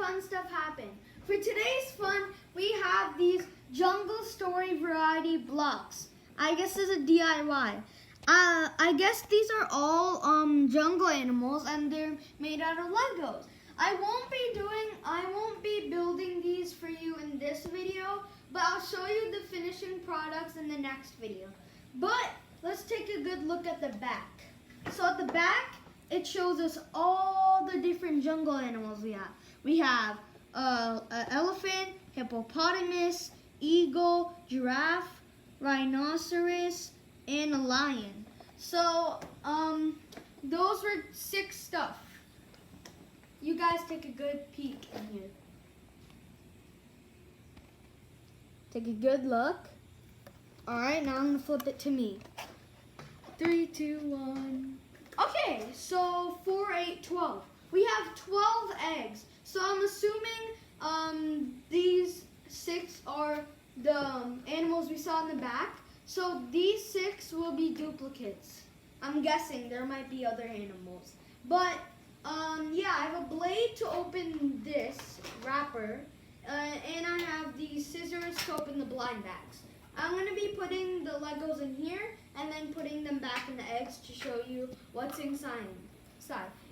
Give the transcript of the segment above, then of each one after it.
fun stuff happen. For today's fun, we have these Jungle Story variety blocks. I guess this is a DIY. I guess these are all jungle animals and they're made out of Legos. I won't be building these for you in this video, but I'll show you the finishing products in the next video. But let's take a good look at the back. So at the back, it shows us all the different jungle animals we have. We have an elephant, hippopotamus, eagle, giraffe, rhinoceros, and a lion. So those were 6 stuff. You guys take a good peek in here. Take a good look. Alright, now I'm going to flip it to me. 3, 2, 1. Okay, so 4, 8, 12. We have 12 eggs. So I'm assuming these 6 are the animals we saw in the back. So these 6 will be duplicates. I'm guessing there might be other animals. But yeah, I have a blade to open this wrapper. And I have these scissors to open the blind bags. I'm going to be putting the Legos in here and then putting them back in the eggs to show you what's inside.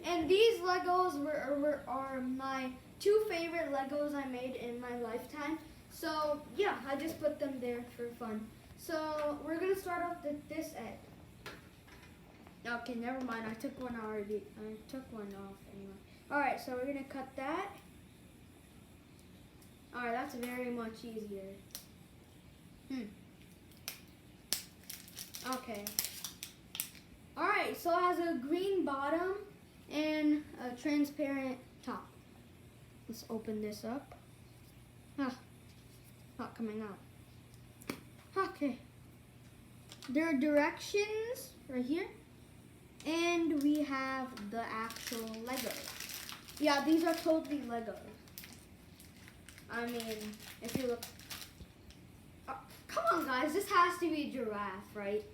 And these Legos are my 2 favorite Legos I made in my lifetime. So yeah, I just put them there for fun. So we're going to start off with this egg. Okay, never mind. I took one already. I took one off anyway. Alright, so we're going to cut that. Alright, that's very much easier. Okay. Alright, so it has a green bottom and a transparent top. Let's open this up. Not coming out. Okay. There are directions right here. And we have the actual Legos. Yeah, these are totally Legos. I mean, if you look. Oh, come on, guys. This has to be a giraffe, right?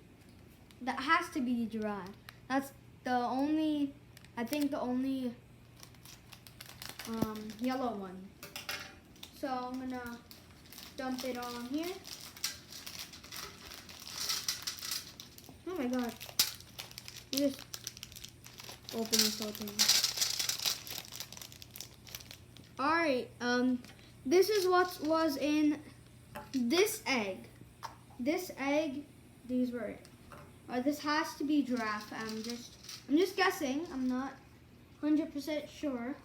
That has to be a giraffe. That's the only, I think the only yellow one. So I'm going to dump it on here. Oh my god. You just open this whole thing. Alright, this is what was in this egg. This egg, these were it. This has to be giraffe. I'm just guessing. I'm not 100% sure.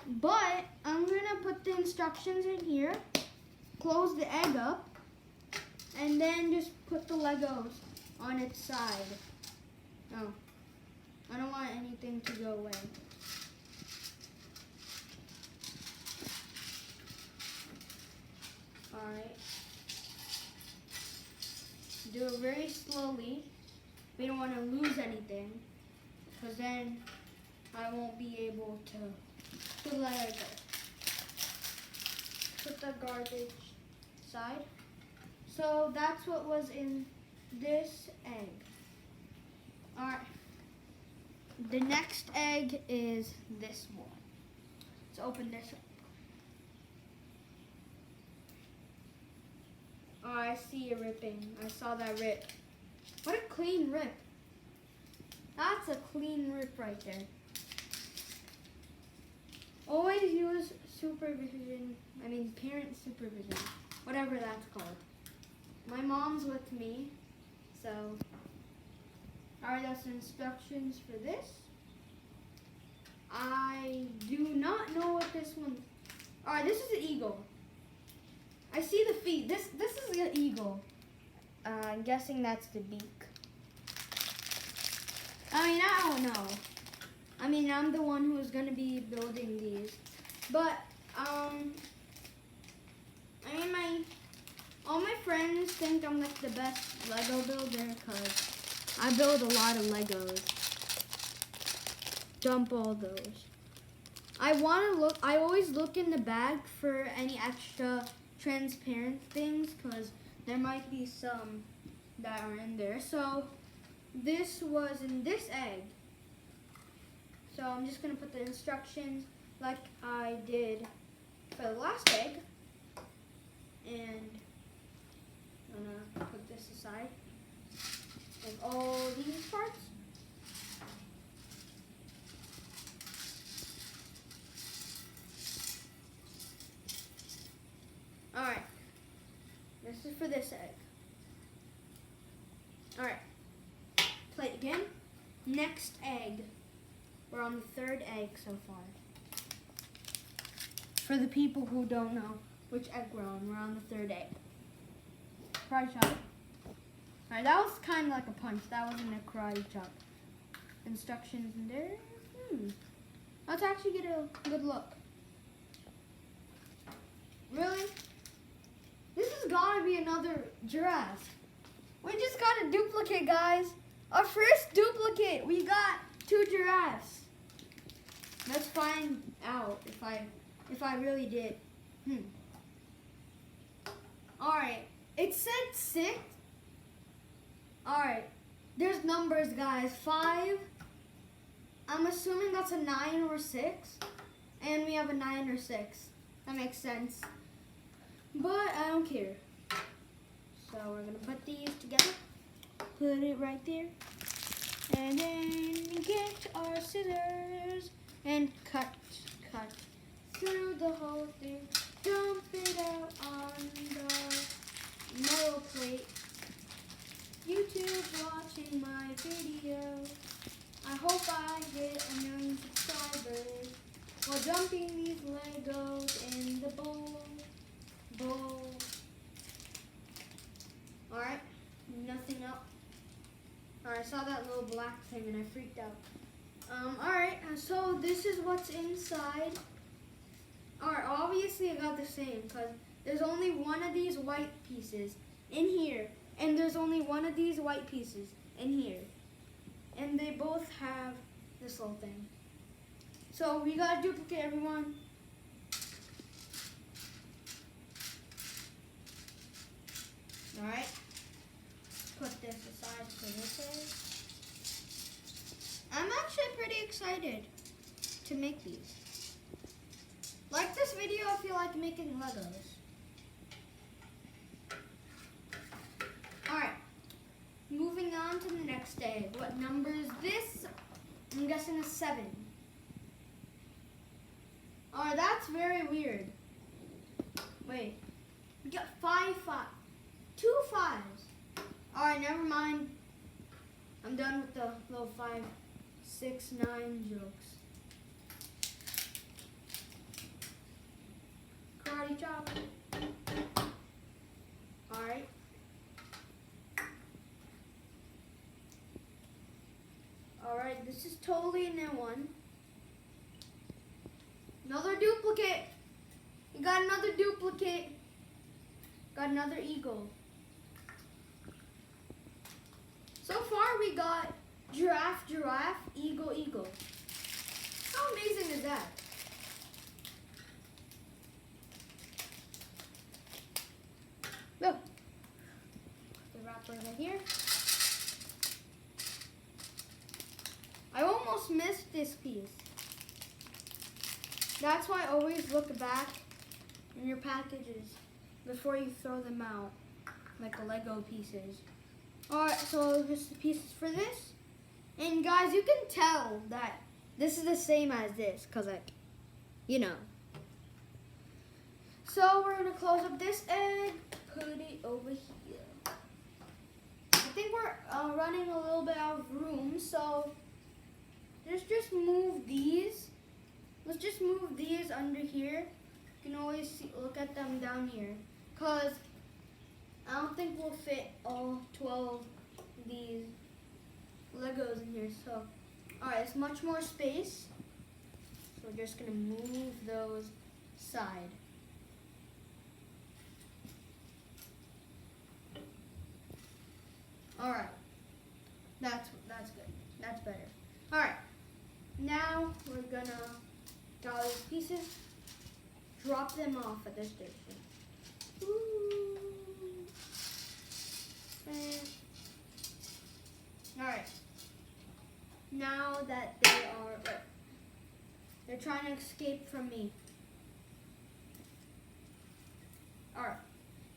But I'm gonna put the instructions in here, close the egg up, and then just put the Legos on its side. Oh, I don't want anything to go away. Alright. Do it very slowly. We don't want to lose anything, because then I won't be able to let it go. Put the garbage aside. So that's what was in this egg. Alright. The next egg is this one. Let's open this up. Oh, I see you ripping. I saw that rip. What a clean rip. That's a clean rip right there. Always use supervision. I mean parent supervision. Whatever that's called. My mom's with me. So, alright, that's instructions for this. I do not know what this one. Alright, this is the eagle. I see the feet. This is the eagle. I'm guessing that's the beak. I mean, I don't know. I mean, I'm the one who's gonna be building these. But I mean, all my friends think I'm like the best Lego builder because I build a lot of Legos. Dump all those. I always look in the bag for any extra transparent things because there might be some that are in there. So this was in this egg. So I'm just gonna put the instructions like I did for the last egg. And I'm gonna put this aside. And all these parts. Alright. This is for this egg. Alright. Play it again. Next egg. We're on the third egg so far. For the people who don't know which egg we're on the third egg. Karate chop. Alright, that was kind of like a punch. That wasn't a karate chop. Instructions in there. Let's actually get a good look. Really? This has got to be another giraffe. We just got a duplicate, guys. Our first duplicate. We got 2 giraffes. Let's find out if I really did. Alright. It said 6. Alright. There's numbers, guys. 5. I'm assuming that's a 9 or 6. And we have a 9 or 6. That makes sense. But I don't care. So we're going to put these together. Put it right there. And then get our scissors. And cut through the whole thing. Dump it out on the metal plate. YouTube watching my video. I hope I get 1 million subscribers while dumping these Legos in the bowl. Alright, nothing up. Alright, I saw that little black thing and I freaked out. Alright, so this is what's inside. Alright, obviously I got the same because there's only one of these white pieces in here. And there's only one of these white pieces in here. And they both have this little thing. So we gotta duplicate everyone. Alright. Put this aside for this egg. I'm actually pretty excited to make these. Like this video if you like making Legos. Alright. Moving on to the next egg. What number is this? I'm guessing a 7. Alright, that's very weird. Wait. We got 5. 2 5s. Alright, never mind. I'm done with the little 5, 6, 9 jokes. Karate chop. Alright. Alright, this is totally a new one. Another duplicate. You got another duplicate. Got another eagle. So far we got giraffe, giraffe, eagle, eagle. How amazing is that? Look. The wrapper right here. I almost missed this piece. That's why always look back in your packages before you throw them out, like the Lego pieces. Alright, so just the pieces for this. And guys, you can tell that this is the same as this, because like, you know. So we're going to close up this egg, put it over here. I think we're running a little bit out of room, so let's just move these. Let's just move these under here. You can always look at them down here. Because I don't think we'll fit all 12 of these Legos in here. So, alright, it's much more space. So we're just going to move those aside. Alright. That's good. That's better. Alright. Now we're going to got all these pieces, drop them off at this station. Alright. Now that they are They're trying to escape from me. Alright.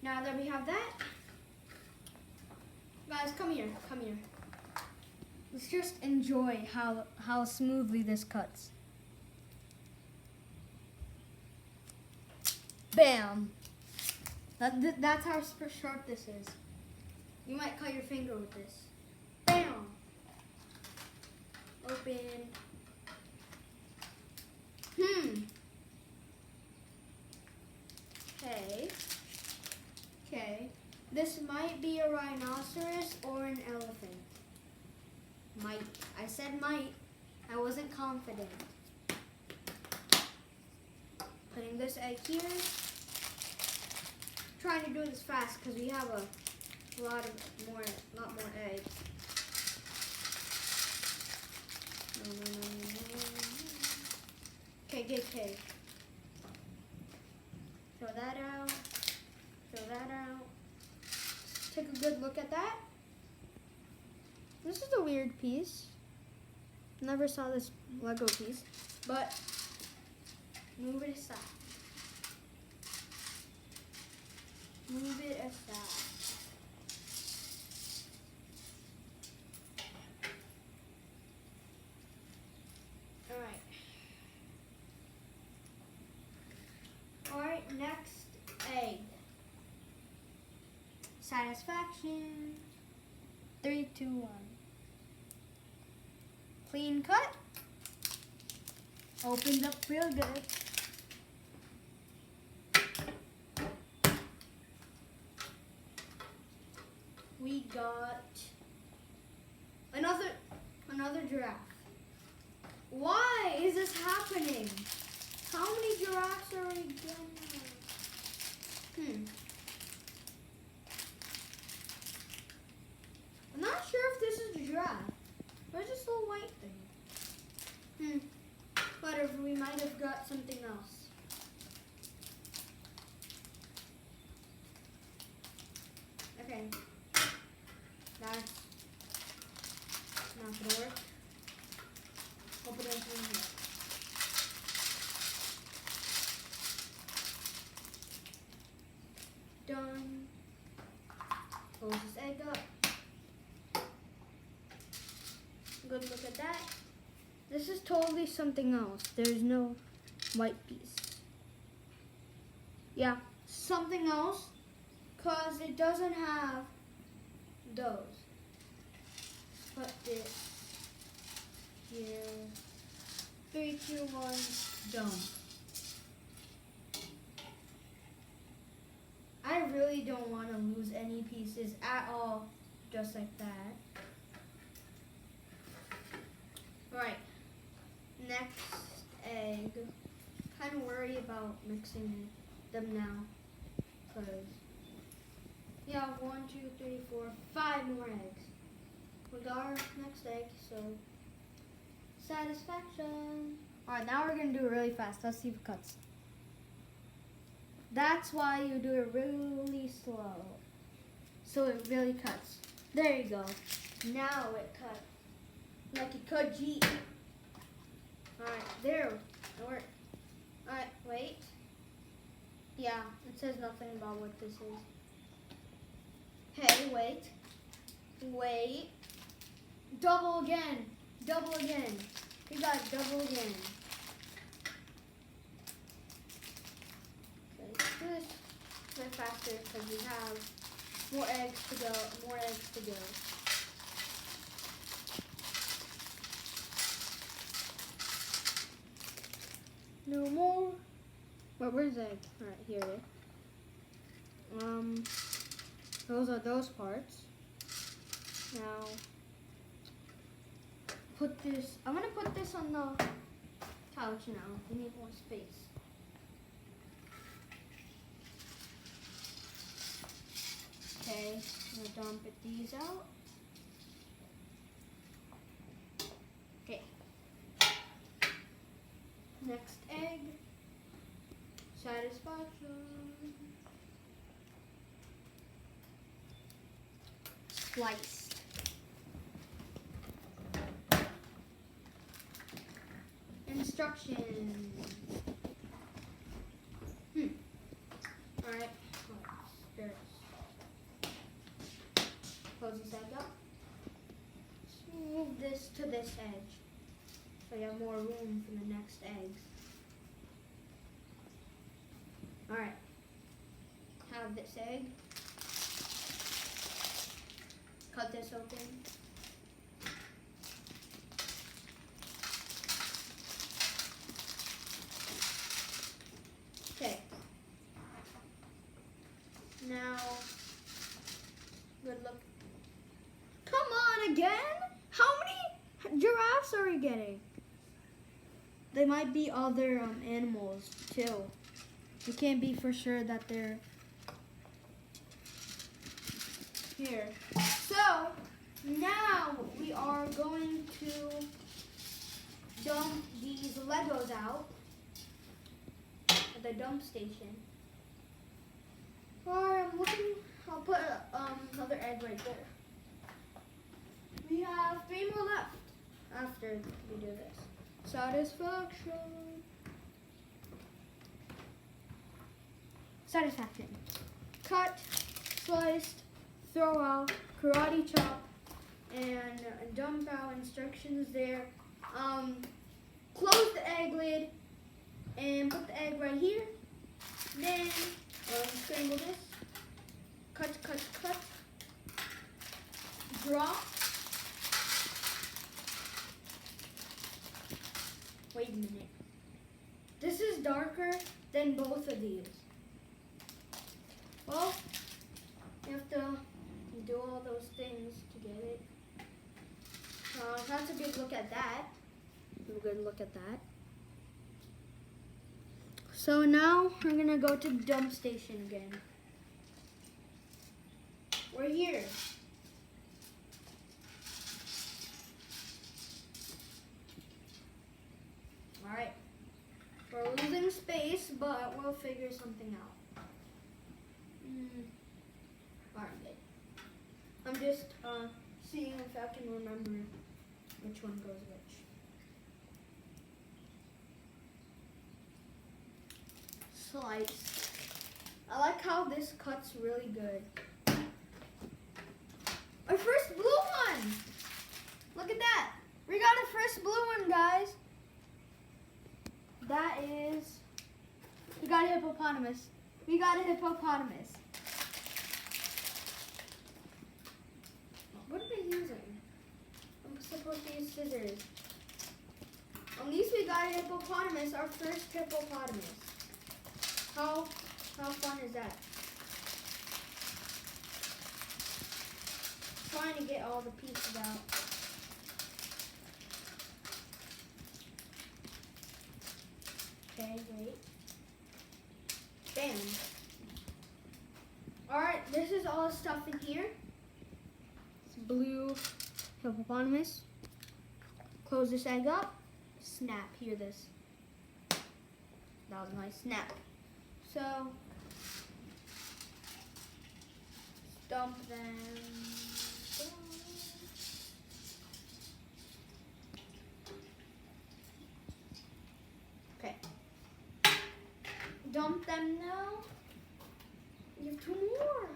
Now that we have that, guys, come here. Come here. Let's just enjoy how smoothly this cuts. Bam! That's how sharp this is. You might cut your finger with this. Bam! Open. Okay. This might be a rhinoceros or an elephant. Might. I said might. I wasn't confident. Putting this egg here. Trying to do this fast because we have a lot more eggs. Okay. Throw that out. Take a good look at that. This is a weird piece. Never saw this Lego piece, but move it aside. Move it aside. Alright, next egg. Satisfaction. 3, 2, 1. Clean cut. Opened up real good. We got another giraffe. Why is this happening? How many giraffes are we getting? I'm not sure if this is a giraffe. Where's this little white thing? Whatever, we might have got something else. Okay. That's not gonna work. Hope it doesn't work. Done. Close this egg up. Good look at that. This is totally something else. There's no white piece. Yeah, something else, because it doesn't have those. Put this here. 3, 2, 1, done. I really don't want to lose any pieces at all, just like that. Right, next egg. Kind of worry about mixing them now, because yeah, 1, 2, 3, 4, 5 more eggs. We got our next egg, so satisfaction. All right, now we're gonna do it really fast. Let's see if it cuts. That's why you do it really slow, so it really cuts. There you go. Now it cuts. Like it could G. Alright, there. Alright, wait. Yeah, it says nothing about what this is. Hey, wait. Wait. Double again. Double again. We got double again. Okay, let's do this a bit faster because we have more eggs to go. More eggs to go. No more. Wait, where's the egg? Alright, here it is. Those are those parts. Now, put this. I'm gonna put this on the couch now. We need more space. Okay, I'm gonna dump these out. Okay. Next egg. Satisfaction. Sliced. And instructions. Alright. Close this egg up. Move this to this edge so you have more room for the next eggs. Alright. Have this egg. Cut this open. Okay. Now, good look. Come on again? How many giraffes are we getting? They might be other animals too. We can't be for sure that they're here. So, now we are going to dump these Legos out at the dump station. Alright, I'll put another egg right there. We have 3 more left after we do this. Satisfaction. Satisfaction. Cut, sliced, throw out, karate chop, and dump out instructions there. Close the egg lid and put the egg right here. Then scramble this. Cut, cut, cut. Drop. Wait a minute. This is darker than both of these. Well, you have to do all those things to get it. That's a good look at that. A good look at that. So now we're gonna go to the dump station again. We're here. Alright. We're losing space, but we'll figure something out. Alright. I'm just seeing if I can remember which one goes which. Slice. I like how this cuts really good. Our first blue one! Look at that! We got our first blue one, guys. That is... We got a hippopotamus. We got a hippopotamus. What are they using? I'm supposed to use scissors. At least we got a hippopotamus, our first hippopotamus. How fun is that? Trying to get all the pieces out. Okay, wait. Bam. Alright, this is all the stuff in here. It's blue hippopotamus. Close this egg up. Snap, hear this. That was a nice snap. So, dump them. Okay. Dump them now. You have 2 more.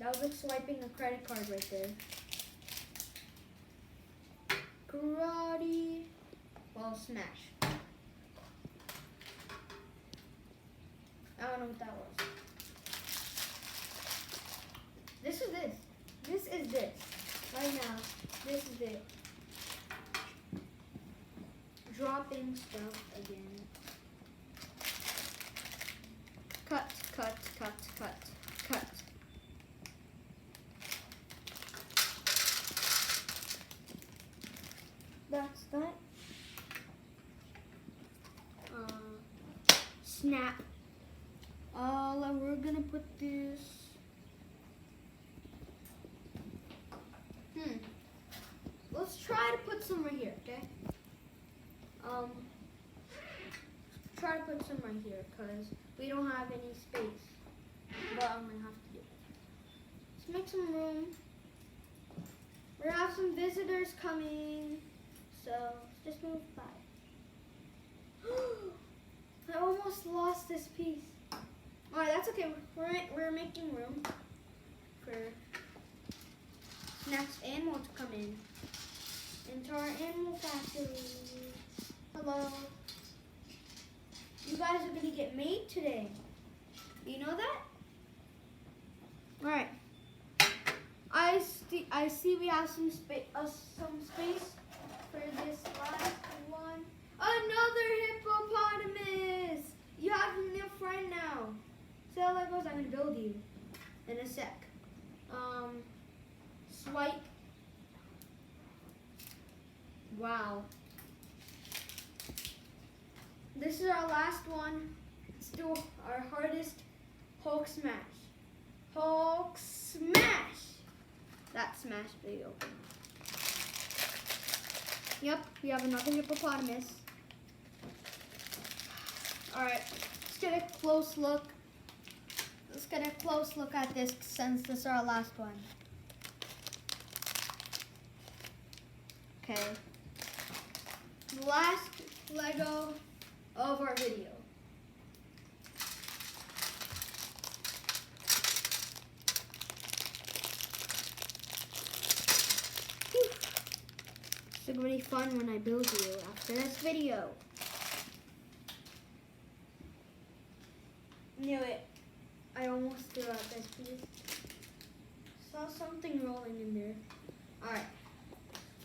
That was like swiping a credit card right there. Karate. Well, smash. I don't know what that was. This is this. This is this. Right now, this is it. Dropping stuff again. Cut, cut, cut, cut, cut. That's that. Snap. We're gonna put this. Let's try to put some right here, okay? Try to put some right here because we don't have any space. But I'm gonna have to do it. Let's make some room. We have some visitors coming, so just move by. I almost lost this piece. All right, that's okay. We're making room for next animal to come in into our animal factory. Hello. You guys are gonna get made today. You know that? All right. I see we have some space for this last one. Another hippopotamus! You have a new friend now. So Legos, I'm gonna build you in a sec. Swipe. Wow. This is our last one. Let's do our hardest Hulk smash. Hulk smash! That smash video. Yep, we have another hippopotamus. Alright, let's get a close look. Let's get a close look at this since this is our last one. Okay. The last Lego of our video. It's gonna be fun when I build you after this video. Knew it. I almost threw out this piece. Saw something rolling in there. Alright.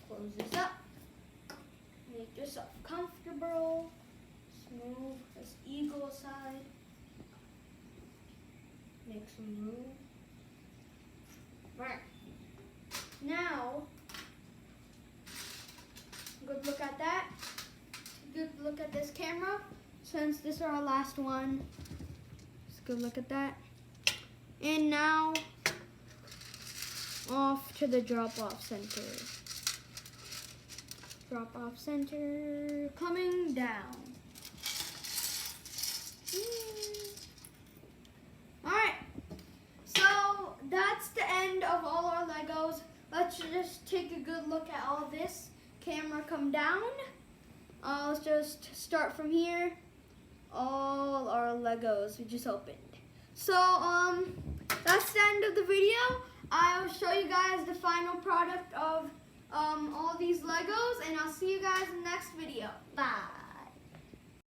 Close this up. Make yourself comfortable. Move this eagle aside. Make some room. Right. Now, good look at that. Good look at this camera. Since this is our last one, let's go look at that. And now, off to the drop-off center. Drop-off center coming down. Alright, so that's the end of all our Legos. Let's just take a good look at all this. Camera come down. Let's just start from here. All our Legos we just opened. So that's the end of the video. I'll show you guys the final product of all these Legos, and I'll see you guys in the next video. Bye.